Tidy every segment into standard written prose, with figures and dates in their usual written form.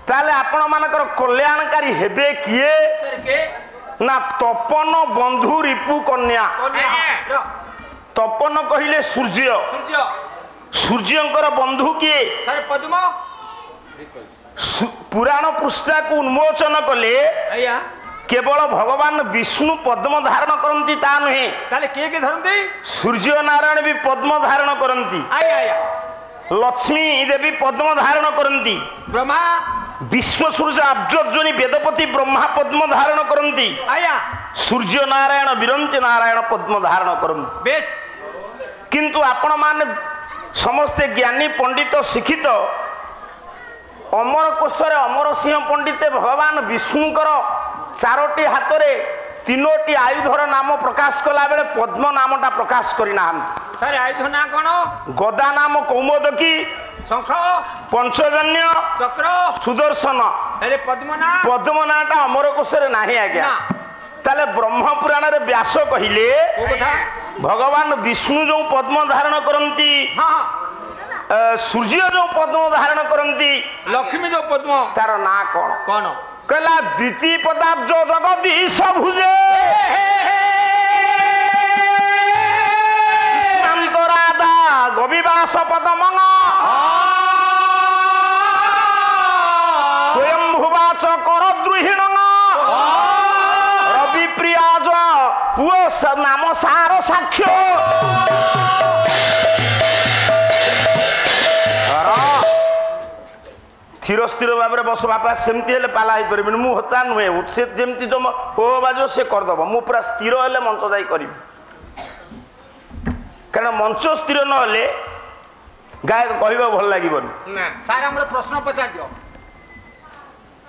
ताले आपण मानकर कल्याणकारी हेबे किए ना तपन बंधु रिपु कन्या तपन कहिले सूर्य सूर्यंकर बंधु किए पद्म पुराण पृष्ठा को उन्मोचन कले केवल भगवान विष्णु पद्म धारण करती ता नुहे किए धरती सूर्य नारायण भी पद्म धारण करती लक्ष्मी देवी पद्म धारण करती ब्रह्मा विश्व सूर्य अब्जोनी वेदपति ब्रह्मा पद्म धारण करती सूर्य नारायण विरंच नारायण पद्म धारण करती किंतु आपण मान समस्ते ज्ञानी पंडित शिक्षित अमर कोशरे अमर सिंह पंडित भगवान विष्णुकर चारोटी हाथ रे तीनोटी आयुधर नाम प्रकाश कला बेले पद्म नामटा प्रकाश करना सर आयुध ना कौन गदा नाम कौमोदकी शंख पंचजन्य चक्र सुदर्शन पद्म नाटा अमर कोशरे नाही आज्ञा ताले ब्रह्म पुराण रे व्यास कहिले भगवान विष्णु जो पद्म धारण करती सूर्य जो पद्म धारण करती लक्ष्मी जो पद्म तार ना कौन कौन कहला द्वितीय पदार्थ जो जगदीश भुजे राधा गोविवास पदमंग स्वयं भुवाच कर द्रुहिण रवि प्रियाज पुओ नाम सार साक्ष्य स्थिर स्थिर भाव में बस बापा सेमती हेले पाला ही परिबिन मु हता नुहे से जेमती जो हो बाजो से कर दबो मु पूरा स्थिर हेले मंच जाई करिबि कारण मंच स्थिर न हेले गायक कहबा भल लागिबनी ना सार हमर प्रश्न पचार दियो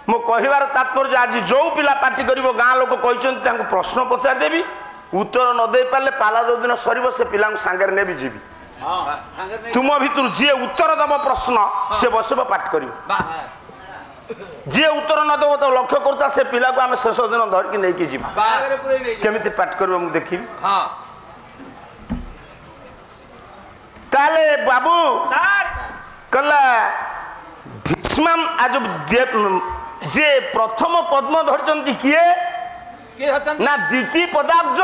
मो कहिबार तात्पर्य आज जो पिला पार्टी करिवो गां लोक कहिसंत तांको प्रश्न पचार देबी उत्तर न दे पाले पाला जो दिन सरीबो से पिला सांगे नेबी जीबी तुम भितर जी उत्तर दब प्रश्न से बसब पाठ कर जी उत्तर न दब तो लक्ष्य करता से पिला को आम शेष दिन धरिकी नहीं जी केमी पाठ कर देखी ताले बाबू कला भीष्म आज जे प्रथम पद्म धरती किए ना द्वितीय पदार्थ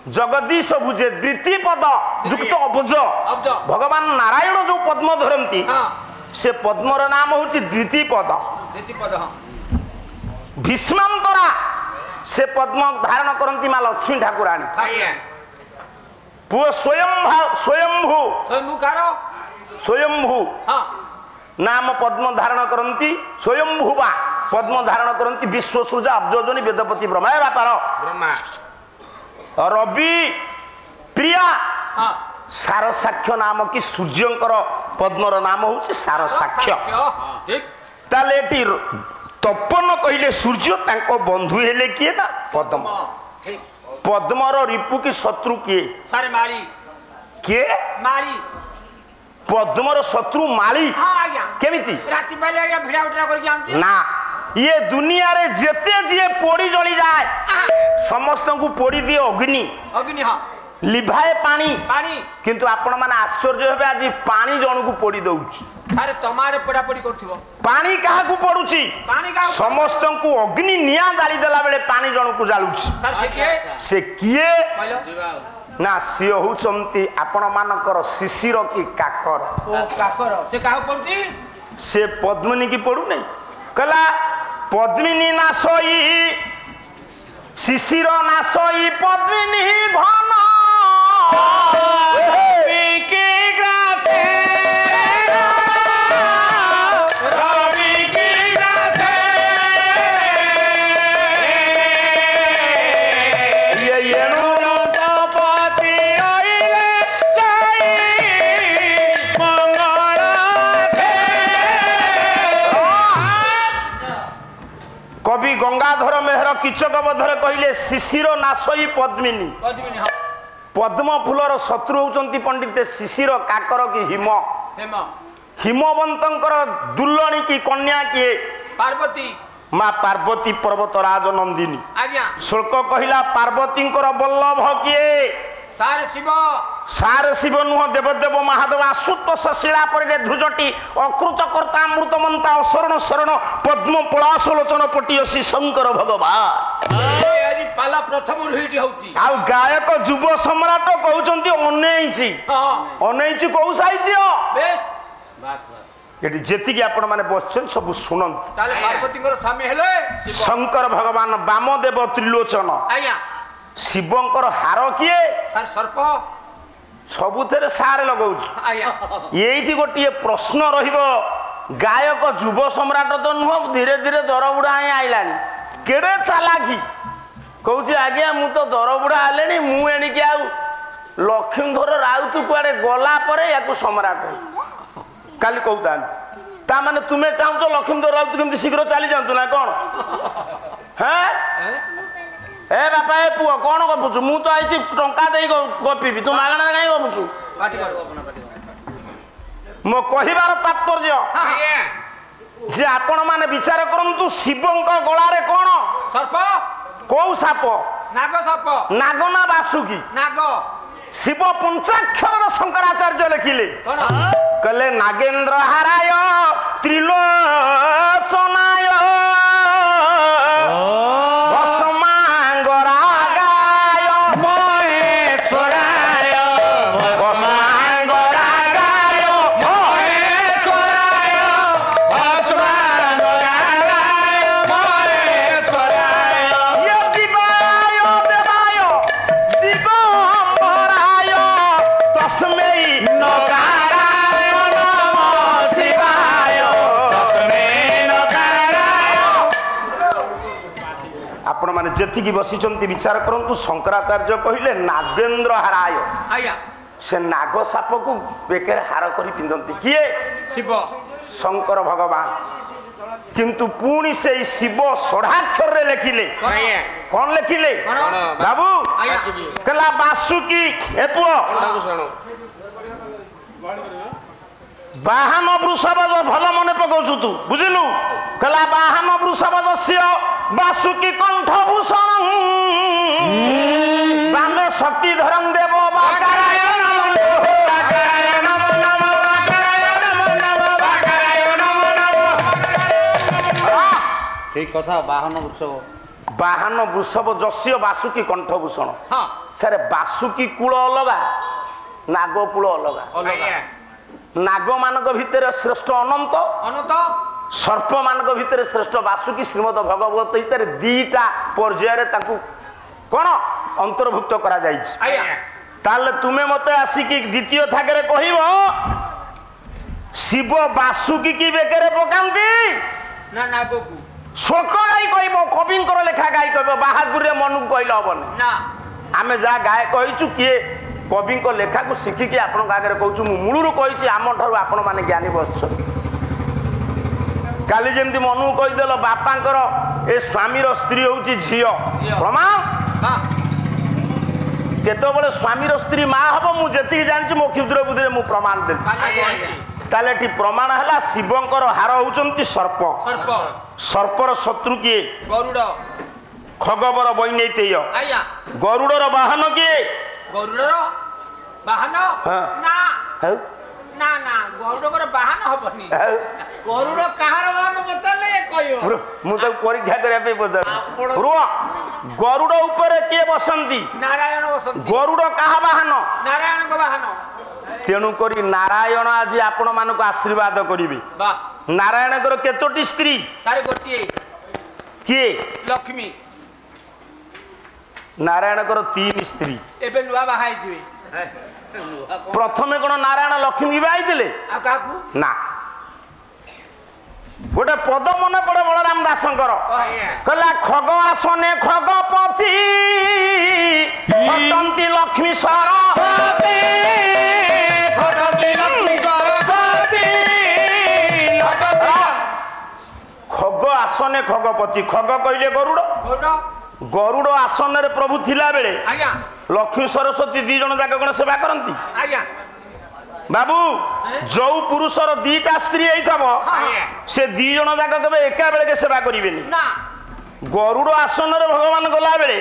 जगदीश भुजे द्वितीय पद युक्त अबुज भगवान नारायण जो पद्म धरती से पद्मर नाम हूँ द्वितीय पद भीष्मांतरा से पद्म धारण करती माँ लक्ष्मी ठाकुराणी पुओ स्वयंभू नाम पद्म धारण करती स्वयंभुवा पद्म धारण करती विश्व सूर्य अब्जोनी वेदपति ब्रह्मा बापार रवि प्रिया सारसाक्ष्य नाम की सूर्यंकर पद्मर नाम हूँ सारसाक्ष्य ताले तपन कहले सूर्य तांको बंधु हेले किए ना पद्म पद्मर रिपु की शत्रु किए सारे माली किए माली पद्मर शत्रु माली केमिति राति पहले आज्ञा भिड़ा उठा करके आमती ना ये दुनिया रे जेते जे पोड़ी जली जाए समस्त को पोड़ी दिए अग्नि अग्नि हाँ लिभाए पानी पानी किंतु आपण माने आश्चर्य हेबे आज पानी जण को पोड़ी दउची अरे तमारे पोड़ा पोड़ी करथिबो पानी काहा को पडुची पानी का समस्त को अग्नि निया जाली देला बेले पानी जण को जालुची से किए ना सी होचंती आपण मानकर शिशिर की काकर ओ काकर से काहा पडुची से पद्मिनी की पडु नहीं कला पद्मिनी ना सोई शिशिर ना सोई पद्मिनी घन कवि गंगाधर मेहर किचक बधरे कहले शिशिर नाशई पद्मिनी पद्म फूलर शत्रु होचंती पंडित शिशिर काकर की हिम हिमवंतर दुल्लणी की कन्या किए पार्वती माँ पार्वती पर्वतराज नंदिनी आज्ञा शुल्क कहला पार्वती वल्लभ किए सारे शिव ସାରେ ଶିବ ନୁହ ଦେବଦେବ ମହାଦେବ ଆଶୁତୋଷ ଶିଳା ପରେ ଧ୍ରୁଜଟି ଅକୃତ କର୍ତ୍ତା ଅମୃତମନ୍ତା ଅଶରଣ ଶରଣ ପଦ୍ମ ପଳାଶ ଲୋଚନ ପଟିଅସି ଶଙ୍କର ଭଗବାନ। ଆଜି ପାଲା ପ୍ରଥମ ହେଇଟି ହଉଛି। ଆଉ ଗାୟକ ଯୁବ ସମ୍ରାଟ କହୁଛନ୍ତି ଅନେଇଛି। ଅନେଇଛି କୋଉ ସାହିତ୍ୟ? ଏଠି ଯେତିକି ଆପଣ ମାନେ ବସିଛନ୍ତି ସବୁ ଶୁଣନ୍ତୁ। ତାହେଲେ ପାର୍ବତୀଙ୍କର ସ୍ୱାମୀ ହେଲେ ଶଙ୍କର ଭଗବାନ ବାମଦେବ ତ୍ରିଲୋଚନ। ଆଜ୍ଞା ଶିବଙ୍କର ହାର କିଏ? ସାର୍ ସର୍ପ ସବୁଥିରେ ସାର ଲଗାଉଛି। ଆଜ୍ଞା ଏଇଠି ଗୋଟିଏ ପ୍ରଶ୍ନ ରହିବ। ଗାୟକ ଯୁବ ସମ୍ରାଟ ତ ନୁହଁ, ଧୀରେ ଧୀରେ ଦରବୁଢା ହିଁ ଆଇଲାଣି। କେଡେ ଚାଲାକି କହୁଛି ଆଜ୍ଞା ମୁଁ ତ ଦରବୁଢା ହେଲେଣି, ମୁଁ ଏଣିକି ଆଉ ଲକ୍ଷ୍ମୀଧର ରାଉତ କୁଆଡେ ଗଲା ପରେ ୟାକୁ ସମ୍ରାଟ କାଲି କହୁଥାନ୍ତି। ତା ମାନେ ତୁମେ ଚାହୁଁଛ ଲକ୍ଷ୍ମୀଧର ରାଉତ କେମିତି ଶୀଘ୍ର ଚାଲି ଯାଆନ୍ତୁ ନା କଣ? ହେଁ ଏ ବାପା ଏ ପୁଅ କଣ ଗପୁଛୁ? ମୁଁ ତ ଆଇଛି ଟଙ୍କା ଦେଇ ଗପିବି, ତୁ ମାଗଣାରେ କାହିଁ ଗପୁଛୁ? ମୋ କହିବାର ତାତ୍ପର୍ଯ୍ୟ ଯେ ଆପଣ ମାନେ ବିଚାର କରନ୍ତୁ ଶିବଙ୍କ ଗଳାରେ କଣ ସର୍ପ? କୋଉ ସାପ? ନାଗ ସାପ। ନାଗ ନା ବାସୁକି? ନାଗ। ଶିବ ପଞ୍ଚାକ୍ଷରର ଶଙ୍କରାଚାର୍ଯ୍ୟ ଲେଖିଲେ, କହିଲେ ନାଗେନ୍ଦ୍ର ହାରାୟ ତ୍ରିଲୋଚନାୟ ଯେତିକି ବସିଛନ୍ତି ବିଚାର କରନ୍ତୁ। ଶଙ୍କରାଚାର୍ଯ୍ୟ କହିଲେ ନାଗେନ୍ଦ୍ର ହାରାୟ। ଆଜ୍ଞା ସେ ନାଗ ସାପକୁ ବେକରେ ହାର କରି ପିନ୍ଧନ୍ତି କିଏ? ଶିବ ଶଙ୍କର ଭଗବାନ। କିନ୍ତୁ ପୁଣି ସେଇ ଶିବ ଷଢ଼ାକ୍ଷରରେ ଲେଖିଲେ। କଣ ଲେଖିଲେ ବାବୁ? କହିଲା ବାସୁକି ଏ ପୁଅ ବାହନ ବୃଷଭ ଭଲ ମନେ ପକାଉଛୁ ତୁ ବୁଝିଲୁ? କହିଲା ବାହନ ବୃଷଭ ଯସ୍ୟ ବାସୁକି କଣ୍ଠଭୂଷଣ ବାମେ ଶକ୍ତିଧରଂ ଦେବ ଠିକ କଥା। ବାହନ ବୃଷଭ ଯସ୍ୟ ବାସୁକି କଣ୍ଠଭୂଷଣ। ସାରେ ବାସୁକି କୂଳ ଅଲଗା, ନାଗ କୂଳ ଅଲଗା। ନାଗ ମାନଙ୍କ ଭିତରେ ଶ୍ରେଷ୍ଠ ଅନନ୍ତ, ଅନନ୍ତ ସର୍ପ ମାନଙ୍କ ଭିତରେ ଶ୍ରେଷ୍ଠ ବାସୁକି। ଶ୍ରୀମଦ ଭଗବତ ଗୀତାରେ ଦିଟା ପର୍ଯ୍ୟାୟରେ ତାଙ୍କୁ କଣ ଅନ୍ତର୍ଭୁକ୍ତ କରାଯାଇଛି। ତାହେଲେ ତୁମେ ମତେ ଆସିକି ଦ୍ୱିତୀୟ ଥାକରେ କହିବ ଶିବ ବାସୁକି କି ବେକରେ ପକାନ୍ତି ନା ନାଗକୁ? ଶୋକ ଗାଇ କହିବ, କବିଙ୍କର ଲେଖା ଗାଇ କହିବ, ବାହାଦୁରରେ ମନକୁ କହିଲେ ହବନି ନା। ଆମେ ଯାହା ଗାଏ କହିଛୁ କିଏ କବିଙ୍କ ଲେଖାକୁ ଶିଖିକି ଆପଣଙ୍କ ଆଗରେ କହୁଛୁ। ମୁଁ ମୂଳରୁ କହିଛି ଆମ ଠାରୁ ଆପଣ ମାନେ ଜ୍ଞାନୀ ବସିଛନ୍ତି। କାଲି ଯେମିତି ମନକୁ କହିଦେଲ ବାପାଙ୍କର ଏ ସ୍ୱାମୀର ସ୍ତ୍ରୀ ହଉଛି ଝିଅ, ପ୍ରମାଣ କେତେବେଳେ ସ୍ୱାମୀର ସ୍ତ୍ରୀ ମା ହବ ମୁଁ ଯେତିକି ଜାଣିଛି ମୋ କ୍ଷୁଦ୍ର ବୁଦ୍ଧିରେ ମୁଁ ପ୍ରମାଣ ଦେବି। ତାହେଲେ ଏଠି ପ୍ରମାଣ ହେଲା ଶିବଙ୍କର ହାର ହଉଛନ୍ତି ସର୍ପ। ସର୍ପର ଶତ୍ରୁ କିଏ? ଗରୁଡ଼। ଖଗବର ବୈନେଇତେୟ। ଆଜ୍ଞା ଗରୁଡର ବାହନ କିଏ? ଗରୁଡର ବାହନ ନା ନା ନା ଗରୁଡଙ୍କର ବାହନ ହବନି। ଗରୁଡ କାହାର ବାହନ ପଚାରିଲେ କହିବ। ମୁଁ ତାକୁ ପରୀକ୍ଷା କରିବା ପାଇଁ ପଚାରିଲି। ରୁହ, ଗରୁଡ ଉପରେ କିଏ ବସନ୍ତି? ନାରାୟଣ ବସନ୍ତି। ଗରୁଡ କାହା ବାହନ? ନାରାୟଣଙ୍କ ବାହନ। ତେଣୁ କରି ନାରାୟଣ ଆଜି ଆପଣ ମାନଙ୍କୁ ଆଶୀର୍ବାଦ କରିବେ। ନାରାୟଣଙ୍କର କେତୋଟି ସ୍ତ୍ରୀ? ସାରେ ଗୋଟିଏ। କିଏ? ଲକ୍ଷ୍ମୀ। ନାରାୟଣଙ୍କର 3 ସ୍ତ୍ରୀ। ଏବେ ନୂଆ ବାହା ହେଇଥିବେ। ପ୍ରଥମେ କଣ ନାରାୟଣ ଲକ୍ଷ୍ମୀ ବାହା ହେଇଥିଲେ? ଆଉ କାହାକୁ? ନା। ଗୋଟେ ପଦ ମନେ ପଡେ ବଳରାମ ଦାସଙ୍କର, କହିଲା ଖଗ ଆସନେ ଖଗପତି ହସନ୍ତି ଲକ୍ଷ୍ମୀ ସରସ୍ୱତୀ। ଖଗ ଆସନେ ଖଗପତି। ଖଗ କହିଲେ ଗରୁଡ। ଗରୁଡ ଆସନରେ ପ୍ରଭୁ ଥିଲା ବେଳେ ଲକ୍ଷ୍ମୀ ସରସ୍ୱତୀ 2 ଜଣ ଯାକ କଣ ସେବା କରନ୍ତି? ବାବୁ ଯୋଉ ପୁରୁଷର 2ଟା ସ୍ତ୍ରୀ ହେଇଥିବ ସେ 2 ଜଣ ଯାକ କେବେ ଏକା ବେଳକେ ସେବା କରିବେନି। ଗରୁଡ ଆସନରେ ଭଗବାନ ଗଲା ବେଳେ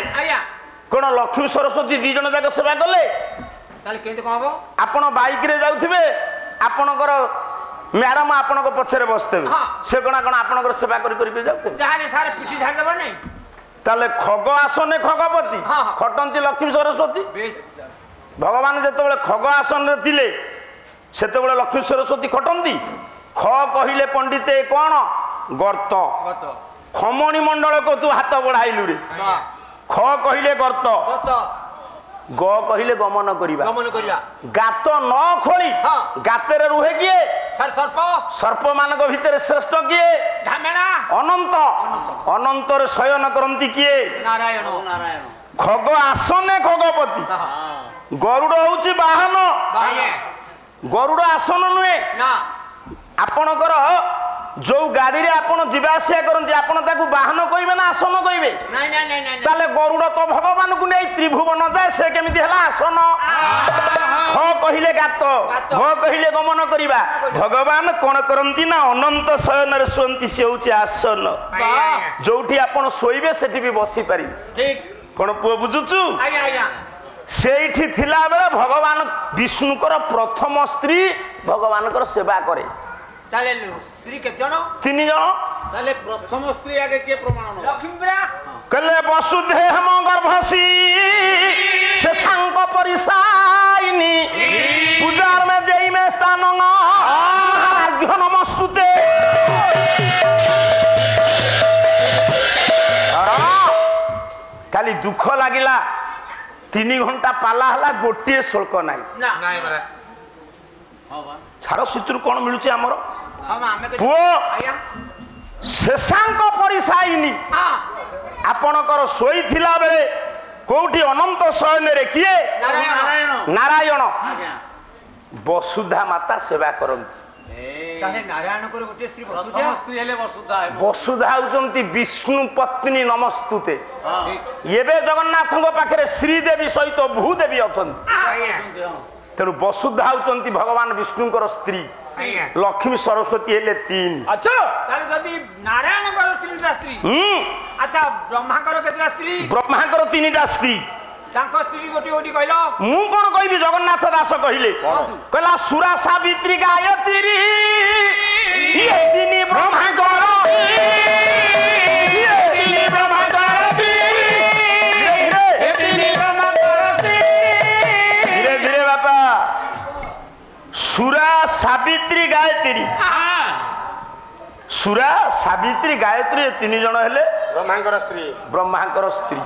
କଣ ଲକ୍ଷ୍ମୀ ସରସ୍ୱତୀ 2 ଜଣ ଯାକ ସେବା କଲେ? তাহলে কেমতি কোন হবো ଆପଣ ବାଇକରେ ଯାଉଥିବେ ଆପଣଙ୍କର ମ୍ୟାଡାମ ଆପଣଙ୍କ ପଛରେ ବସିଥିବେ ସେ କଣ ଆପଣଙ୍କର ସେବା କରି କରି ଯାଉଥିବେ ଯାହାବି ସାର୍ ପିଠି ଝାଡ଼ି ଦେବ ନାଇଁ ତାହେଲେ ଖଗ ଆସନେ ଖଗପତି ଖଟନ୍ତି ଲକ୍ଷ୍ମୀ ସରସ୍ୱତୀ ଭଗବାନ ଯେତେବେଳେ ଖଗ ଆସନରେ ଥିଲେ ସେତେବେଳେ ଲକ୍ଷ୍ମୀ ସରସ୍ୱତୀ ଖଟନ୍ତି ଖ କହିଲେ ପଣ୍ଡିତେ କଣ ଗର୍ତ୍ତ ଖମଣି ମଣ୍ଡଳକୁ ତୁ ହାତ ବଢାଇଲୁ ରେ ଖ କହିଲେ ଗର୍ତ୍ତ ଗ କହିଲେ ଗମନ କରିବା ଗାତ ନ ଖୋଳି ଗାତରେ ରୁହେ କିଏ ସର୍ପ ମାନଙ୍କ ଭିତରେ ଶ୍ରେଷ୍ଠ କିଏ ଅନନ୍ତ ଅନନ୍ତରେ ଶୟନ କରନ୍ତି କିଏ ଖଗ ଆସନେ ଖଗପତି ଗରୁଡ ହଉଛି ବାହନ ଗରୁଡ ଆସନ ନୁହେଁ ଆପଣଙ୍କର ଯୋଉ ଗାଡିରେ ଆପଣ ଯିବା ଆସିବା କରନ୍ତି ଆପଣ ତାକୁ ବାହନ କହିବେ ନା ଆସନ କହିବେ ତାହେଲେ ଗରୁଡ ତ ଭଗବାନଙ୍କୁ ନେଇ ତ୍ରିଭୁବନ ଯାଏ ସେ କେମିତି ହେଲା ଆସନ ଖ କହିଲେ ଗାତ ଘ କହିଲେ ଗମନ କରିବା ଭଗବାନ କଣ କରନ୍ତି ନା ଅନନ୍ତ ଶୟନରେ ଶୁଅନ୍ତି ସେ ହଉଛି ଆସନ ଯୋଉଠି ଆପଣ ଶୋଇବେ ସେଠି ବି ବସି ପାରିବେ କଣ ପୁଅ ବୁଝୁଛୁ ସେଇଠି ଥିଲା ବେଳେ ଭଗବାନ ବିଷ୍ଣୁଙ୍କର ପ୍ରଥମ ସ୍ତ୍ରୀ ଭଗବାନଙ୍କର ସେବା କରେ ତିନି ଜଣ ପ୍ରଥମ ସ୍ତ୍ରୀ ଆଗେ କିଏ ପ୍ରମାଣ କହିଲେ ବସୁଧେମ ଗର୍ଭସୀ ସେ ସାଙ୍ଗ ପରିସାଇନି ପୂଜାର ମେ ଦେଇ ମେ ସ୍ଥାନ ନମସ୍ତୁତେ କାଲି ଦୁଃଖ ଲାଗିଲା 3 ଘଣ୍ଟା ପାଲା ହେଲା ଗୋଟିଏ ଶୁଳ୍କ ନାହିଁ ଛାଡ଼ ସେଥିରୁ କଣ ମିଳୁଛି ଆମର ପୁଅ ଶେଷାଙ୍କ ପରିସାଇନି ଆପଣଙ୍କର ଶୋଇଥିଲା ବେଳେ କୋଉଠି ଅନନ୍ତ ଶୟନରେ କିଏ ନାରାୟଣ ବସୁଧା ମାତା ସେବା କରନ୍ତି ବସୁଧା ହଉଛନ୍ତି ବିଷ୍ଣୁ ପତ୍ନୀ ନମସ୍ତୁତେ ଏବେ ଜଗନ୍ନାଥଙ୍କ ପାଖରେ ଶ୍ରୀଦେବୀ ସହିତ ଭୂଦେବୀ ଅଛନ୍ତି ତେଣୁ ବସୁଧା ହଉଛନ୍ତି ଭଗବାନ ବିଷ୍ଣୁଙ୍କର ସ୍ତ୍ରୀ ଲକ୍ଷ୍ମୀ ସରସ୍ୱତୀ ହେଲେ 3 ବ୍ରହ୍ମାଙ୍କର 3ଟା ସ୍ତ୍ରୀ ମୁଁ କଣ କହିବି ଜଗନ୍ନାଥ ଦାସ କହିଲେ କହିଲା ସୁରା ସାବିତ୍ରୀ ଗାୟତ୍ରୀ ବ୍ରହ୍ମାଙ୍କର ଧୀରେ ଧୀରେ ବାପା ସୁରା ସାବିତ୍ରୀ ଗାୟତ୍ରୀ ସୁରା ସାବିତ୍ରୀ ଗାୟତ୍ରୀ 3 ଜଣ ହେଲେ ବ୍ରହ୍ମାଙ୍କର ସ୍ତ୍ରୀ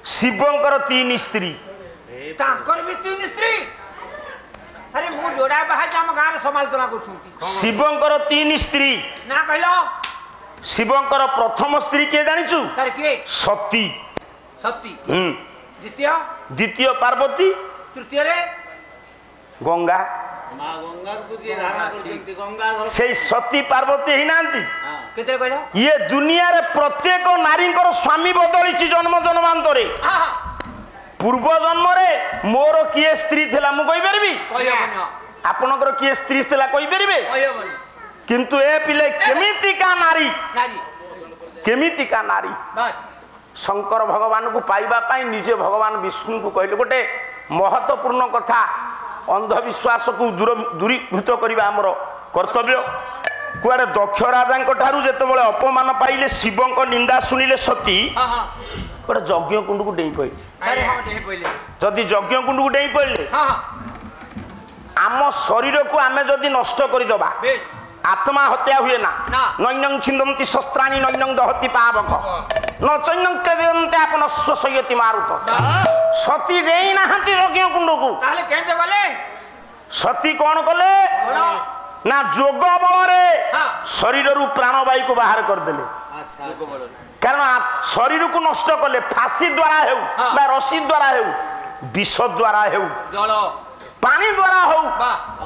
ଶିବଙ୍କର 3 ସ୍ତ୍ରୀ ଶିବଙ୍କର 3 ସ୍ତ୍ରୀ ଶିବଙ୍କର ପ୍ରଥମ ସ୍ତ୍ରୀ କିଏ ଜାଣିଛୁ ସତୀ ଦ୍ୱିତୀୟ ପାର୍ବତୀ ତୃତୀୟରେ ଗଙ୍ଗା ସେଇ ସତୀ ପାର୍ବତୀ ହେଇନାହାନ୍ତି ଇଏ ଦୁନିଆରେ ପ୍ରତ୍ୟେକ ନାରୀଙ୍କର ସ୍ୱାମୀ ବଦଳିଛି ଜନ୍ମ ଜନ୍ମାନ୍ତରେ ପୂର୍ବ ଜନ୍ମରେ ମୋର କିଏ ସ୍ତ୍ରୀ ଥିଲା ମୁଁ କହିପାରିବି ଆପଣଙ୍କର କିଏ ସ୍ତ୍ରୀ ଥିଲା କହିପାରିବେ କିନ୍ତୁ ଏ ପିଲେ କେମିତିକା ନାରୀ ଶଙ୍କର ଭଗବାନଙ୍କୁ ପାଇବା ପାଇଁ ନିଜେ ଭଗବାନ ବିଷ୍ଣୁଙ୍କୁ କହିଲେ ଗୋଟେ ମହତ୍ୱପୂର୍ଣ୍ଣ କଥା ଅନ୍ଧବିଶ୍ୱାସକୁ ଦୂରୀଭୂତ କରିବା ଆମର କର୍ତ୍ତବ୍ୟ କୁଆଡେ ଦକ୍ଷ ରାଜାଙ୍କ ଠାରୁ ଯେତେବେଳେ ଅପମାନ ପାଇଲେ ଶିବଙ୍କ ନିନ୍ଦା ଶୁଣିଲେ ସତୀ ଗୋଟେ ଯଜ୍ଞ କୁଣ୍ଡକୁ ଡେଇଁ ପଇଲେ ଯଦି ଯଜ୍ଞ କୁଣ୍ଡକୁ ଡେଇଁ ପଇଲେ ଆମ ଶରୀରକୁ ଆମେ ଯଦି ନଷ୍ଟ କରିଦବା आत्मा हत्या हुए ना नैनं छिंदन्ति शस्त्राणि नैनं दहति पावक न चैनं केदन्ते आपन स्वसयति मारुत सती देई नाहंती यज्ञ कुंड को ताले केंते गले सती कोन कले ना जोग बल रे शरीर रु प्राणवायु को बाहर कर देले कारण शरीर को नष्ट कले फांसी द्वारा हेउ बा रस्सी द्वारा हेउ विष द्वारा हेउ जल पानी द्वारा हो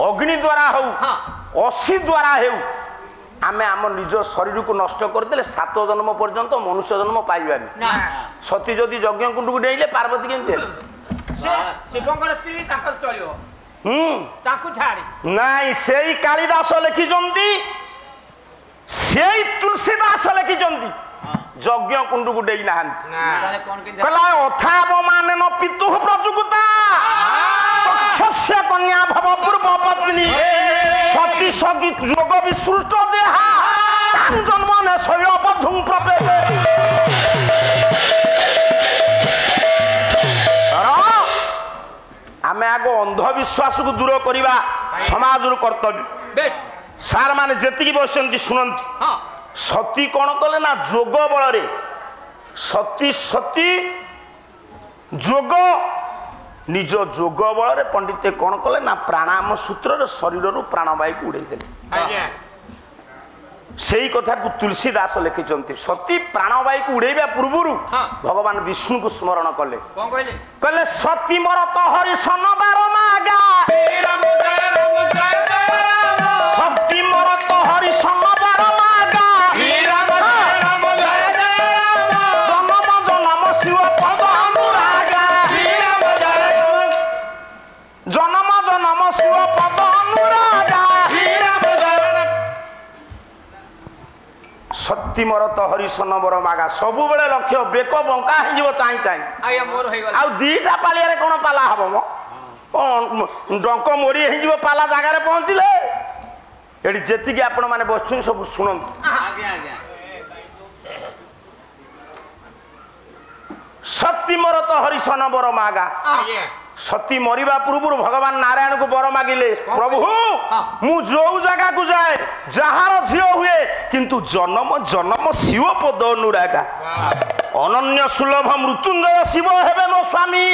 अग्नि द्वारा हो असी द्वारा हेउ आमे आम निज शरीर को नष्ट करदेले 7 जन्म पर्यंत मनुष्य जन्म पाइबानी सती जदि यज्ञ कुंड को डेइले पार्वती केमते से शिवंकर स्त्री ताकर चलियो ताकू छाड़ी नाही सेई कालिदास लिखि जंती सेई तुलसीदास लिखि जंती ଯଜ୍ଞ କୁଣ୍ଡକୁ ଡେଇ ନାହାନ୍ତି ତାହେଲେ କଣ କେମିତି କହିଲା ଅଥାବ ମାନେ ନ ପିତୁ ପ୍ରଯୁକ୍ତା ଅକ୍ଷସ୍ୟ କନ୍ୟା ଭବ ପୂର୍ବ ପତ୍ନୀ ସତୀ ସଗୀ ଯୋଗ ବିସୃଷ୍ଟ ଦେହା ତାଂ ଜନ୍ମନେ ଶୈଳ ବଧୁଂ ପ୍ରବେଶ ଆମେ ଆଗ ଅନ୍ଧବିଶ୍ୱାସକୁ ଦୂର କରିବା ସମାଜରୁ କର୍ତ୍ତବ୍ୟ ସାର୍ ମାନେ ଯେତିକି ବସିଛନ୍ତି ଶୁଣନ୍ତୁ ସତୀ କଣ କଲେ ନା ଯୋଗ ବଳରେ ସତୀ ସତୀ ଯୋଗ ନିଜ ଯୋଗ ବଳରେ ପଣ୍ଡିତେ କଣ କଲେ ନା ପ୍ରାଣାୟାମ ସୂତ୍ରରେ ଶରୀରରୁ ପ୍ରାଣବାୟୁକୁ ଉଡେଇ ଦେଲେ ସେଇ କଥାକୁ ତୁଳସୀଦାସ ଲେଖିଛନ୍ତି ସତୀ ପ୍ରାଣବାୟୁକୁ ଉଡେଇବା ପୂର୍ବରୁ ଭଗବାନ ବିଷ୍ଣୁଙ୍କୁ ସ୍ମରଣ କଲେ କହିଲେ ସତୀ ମୋର ତ ହରିଶନ ବାର ମାଗା ସତୀ ମୋର ତ ହରିଶନ ବାର ମାଗା ଜନମ ଜନମ ଶିବ ପଦ ଅନୁରାଗା ଜନମ ଜନମ ଶିବ ପଦ ଅନୁରାଗା ସତୀ ମୋର ତ ହରିଶନ ବର ମାଗା ସବୁବେଳେ ଲକ୍ଷ୍ୟ ବେକ ବଙ୍କା ହେଇଯିବ ଚାହିଁ ଚାହିଁ ଆଉ ଦିଟା ପାଳିଆରେ କଣ ପାଲା ହବ ମ ଡଙ୍କ ମୋଡି ହେଇଯିବ ପାଲା ଜାଗାରେ ପହଞ୍ଚିଲେ ଏଠି ଯେତିକି ଆପଣ ମାନେ ବସୁଛନ୍ତି ସବୁ ଶୁଣନ୍ତୁ ସତୀ ମୋର ତ ହରିଶନ ବର ମାଗା ସତୀ ମରିବା ପୂର୍ବରୁ ଭଗବାନ ନାରାୟଣକୁ ବର ମାଗିଲେ ପ୍ରଭୁ ମୁଁ ଯୋଉ ଜାଗାକୁ ଯାଏ ଯାହାର ଝିଅ ହୁଏ କିନ୍ତୁ ଜନମ ଜନମ ଶିବ ପଦ ଅନୁରାଗା ଅନନ୍ୟ ସୁଲଭ ମୃତ୍ୟୁଞ୍ଜୟ ଶିବ ହେବେ ମୋ ସ୍ୱାମୀ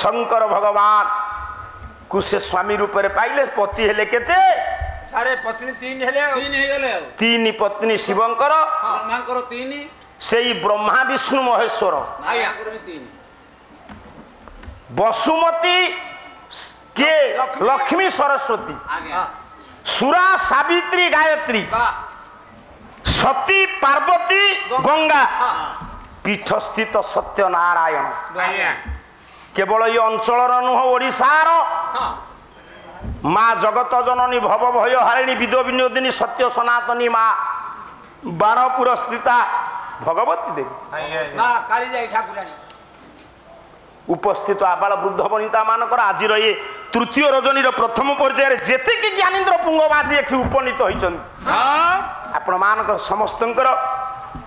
ଶଙ୍କର ଭଗବାନ କୁ ସେ ସ୍ୱାମୀ ରୂପରେ ପାଇଲେ ପତି ହେଲେ କେତେ ତିନି ପତ୍ନୀ ଶିବଙ୍କର ସେଇ ବ୍ରହ୍ମା ବିଷ୍ଣୁ ମହେଶ୍ୱର ବସୁମତୀ କିଏ ଲକ୍ଷ୍ମୀ ସରସ୍ୱତୀ ସୁରା ସାବିତ୍ରୀ ଗାୟତ୍ରୀ ସତୀ ପାର୍ବତୀ ଗଙ୍ଗା ପୀଠସ୍ଥିତ ସତ୍ୟନାରାୟଣ କେବଳ ଏ ଅଞ୍ଚଳର ନୁହଁ ଓଡ଼ିଶାର ମା ଜଗତ ଜନନୀ ଭବ ଭୟ ହାରିଣୀ ବିଦ ବିନୋଦିନୀ ସତ୍ୟ ସନାତନୀ ମା ବାଣପୁର ସ୍ଥିତା ଭଗବତୀ ଦେବୀ ଉପସ୍ଥିତ ଆବାଳ ବୃଦ୍ଧ ବନିତା ମାନଙ୍କର ଆଜିର ଏ ତୃତୀୟ ରଜନୀର ପ୍ରଥମ ପର୍ଯ୍ୟାୟରେ ଯେତିକି ଜ୍ଞାନେନ୍ଦ୍ର ପୁଙ୍ଗବାଜି ଏଠି ଉପନୀତ ହୋଇଛନ୍ତି ଆପଣ ମାନଙ୍କର ସମସ୍ତଙ୍କର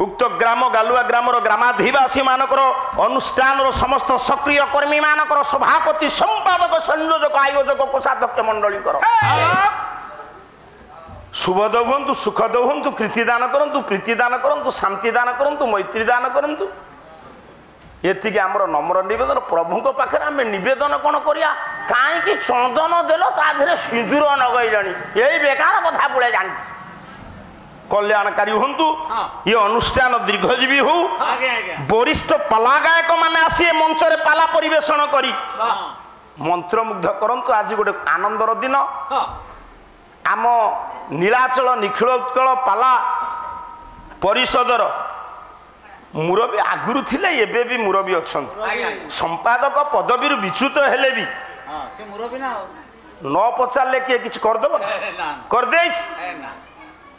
ଉକ୍ତ ଗ୍ରାମ ଗାଲୁଆ ଗ୍ରାମର ଗ୍ରାମାଧିବାସୀ ମାନଙ୍କର ଅନୁଷ୍ଠାନର ସମସ୍ତ ସକ୍ରିୟ କର୍ମୀ ମାନଙ୍କର ସଭାପତି ସମ୍ପାଦକ ସଂଯୋଜକ ଆୟୋଜକ କୋଷାଧ୍ୟକ୍ଷ ମଣ୍ଡଳୀଙ୍କର ଶୁଭଦ ହୁଅନ୍ତୁ ସୁଖଦ ହୁଅନ୍ତୁ କୀର୍ତ୍ତି ଦାନ କରନ୍ତୁ ପ୍ରୀତି ଦାନ କରନ୍ତୁ ଶାନ୍ତି ଦାନ କରନ୍ତୁ ମୈତ୍ରୀ ଦାନ କରନ୍ତୁ ଏତିକି ଆମର ନମ୍ର ନିବେଦନ ପ୍ରଭୁଙ୍କ ପାଖରେ ଆମେ ନିବେଦନ କଣ କରିବା କାହିଁକି ଚନ୍ଦନ ଦେଲ ତା ଦେହରେ ସିନ୍ଦୁର ନଗେଇଲାଣି ଏଇ ବେକାର କଥା ପୁଳେ ଜାଣିଛି କଲ୍ୟାଣକାରୀ ହୁଅନ୍ତୁ ଏ ଅନୁଷ୍ଠାନ ଦୀର୍ଘଜୀବୀ ହଉ ବରିଷ୍ଠ ପାଲା ଗାୟକ ମାନେ ଆସି ଏ ମଞ୍ଚରେ ପାଲା ପରିବେଷଣ କରି ମନ୍ତ୍ରମୁଗ୍ଧ କରନ୍ତୁ ଆଜି ଗୋଟେ ଆନନ୍ଦର ଦିନ ଆମ ନୀଳାଚଳ ନିଖିଳ ଉତ୍କଳ ପାଲା ପରିଷଦର ମୁରବୀ ଆଗରୁ ଥିଲେ ଏବେ ବି ମୁରବୀ ଅଛନ୍ତି ସମ୍ପାଦକ ପଦବୀରୁ ବିଚ୍ୟୁତ ହେଲେ ବି ନ ପଚାରିଲେ କିଏ କିଛି କରିଦେବ କରିଦେଇଛି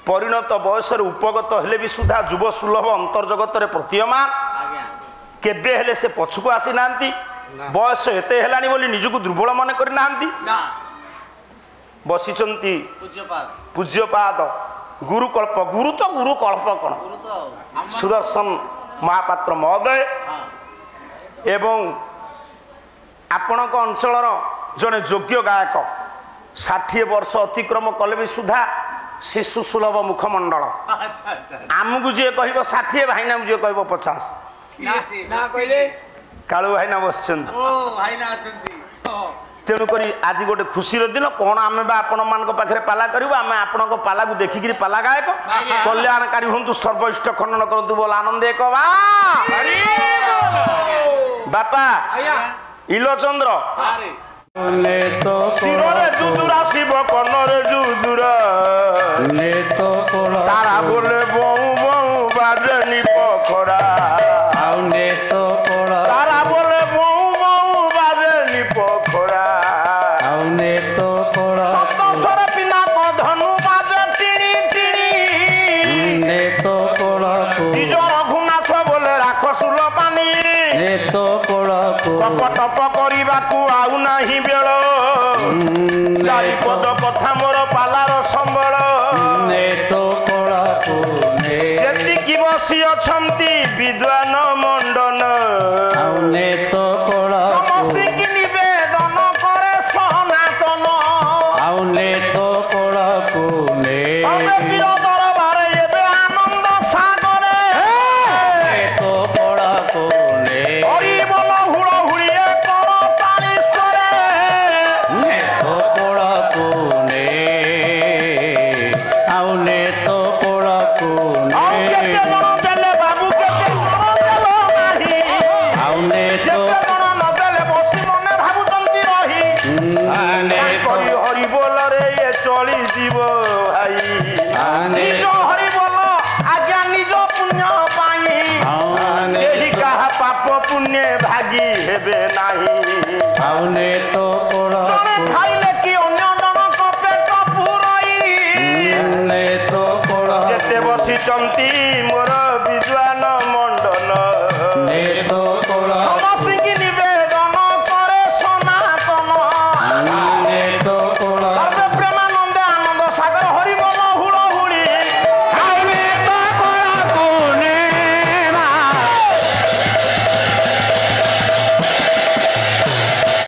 ପରିଣତ ବୟସରେ ଉପଗତ ହେଲେ ବି ସୁଦ୍ଧା ଯୁବ ସୁଲଭ ଅନ୍ତର୍ଜଗତରେ ପ୍ରତୀୟମାନ କେବେ ହେଲେ ସେ ପଛକୁ ଆସିନାହାନ୍ତି ବୟସ ଏତେ ହେଲାଣି ବୋଲି ନିଜକୁ ଦୁର୍ବଳ ମନେ କରିନାହାନ୍ତି ବସିଛନ୍ତି ପୂଜ୍ୟପାଦ ଗୁରୁକଳ୍ପ ଗୁରୁ ତ ଗୁରୁକଳ୍ପ କଣ ସୁଦର୍ଶନ ମହାପାତ୍ର ମହୋଦୟ ଏବଂ ଆପଣଙ୍କ ଅଞ୍ଚଳର ଜଣେ ଯୋଗ୍ୟ ଗାୟକ 60 ବର୍ଷ ଅତିକ୍ରମ କଲେ ବି ସୁଦ୍ଧା ଶିଶୁ ସୁଲଭ ମୁଖମଣ୍ଡଳ ଆମକୁ ଯିଏ କହିବ 60 ଭାଇନାକୁ ଯିଏ କହିବ 50 କାଳୁ ଭାଇନା ବସିଛନ୍ତି ତେଣୁକରି ଆଜି ଗୋଟେ ଖୁସିର ଦିନ କଣ ଆମେ ବା ଆପଣ ମାନଙ୍କ ପାଖରେ ପାଲା କରିବୁ ଆମେ ଆପଣଙ୍କ ପାଲାକୁ ଦେଖିକିରି ପାଲା ଗାୟକ କଲ୍ୟାଣକାରୀ ହୁଅନ୍ତୁ ସର୍ବଇଷ୍ଟ ଖଣ୍ଡନ କରନ୍ତୁ ବୋଲ ଆନନ୍ଦ ଏକ ବାପା ଇଲୋଚନ୍ଦ୍ର ଶିବ କର୍ଣ୍ଣରେ ଯୁଦୁରା ତାରା ବୋଲେ ବଉ ବଉ ବାଜେ ନିପଖରା ତାରା ବୋଲେ ବଉ ବଉ ବାଜେ ନିପଖରା ଟପ ଟପ କରିବାକୁ ଆଉ ନାହିଁ ବେଳ ଚାରିପଦ କଥା ମୋର ପାଲାର ସମ୍ବଳ ଯେତିକି ବସି ଅଛନ୍ତି ବିଦ୍ୱାନ ମଣ୍ଡନ ସମସ୍ତିଙ୍କି ନିବେଦନ କରେ ସନାତନ ତମେ ବୀର ଦରବାରେ ଏବେ ଆନନ୍ଦ ସାଗରେ ହରି ବୋଲ ହୁଳ ହୁଳିଏ କର ତାଳୀଶ୍ୱରେ ଆଉ କେତେ ବଣ ଦେଲେ ବାବୁ କେତେ ବଣ ଦେଲ ନାହିଁ ଯେତେ ବଣ ନ ଦେଲେ ବସି ମନେ ଭାବୁଛନ୍ତି ରହି କରି ହରି ବୋଲରେ ଏ ଚଳିଯିବ ଭାଇ ନିଜ ହରି ବୋଲ ଆଜ୍ଞା ନିଜ ପୁଣ୍ୟ ପାଇଁ କେହି କାହା ପାପ ପୁଣ୍ୟ ଭାଗି ହେବେ ନାହିଁ ଜଣେ ଖାଇଲେ କି ଅନ୍ୟ ଜଣକ ପେଟ ପୁରଇ ଯେତେ ବସିଛନ୍ତି ମୋର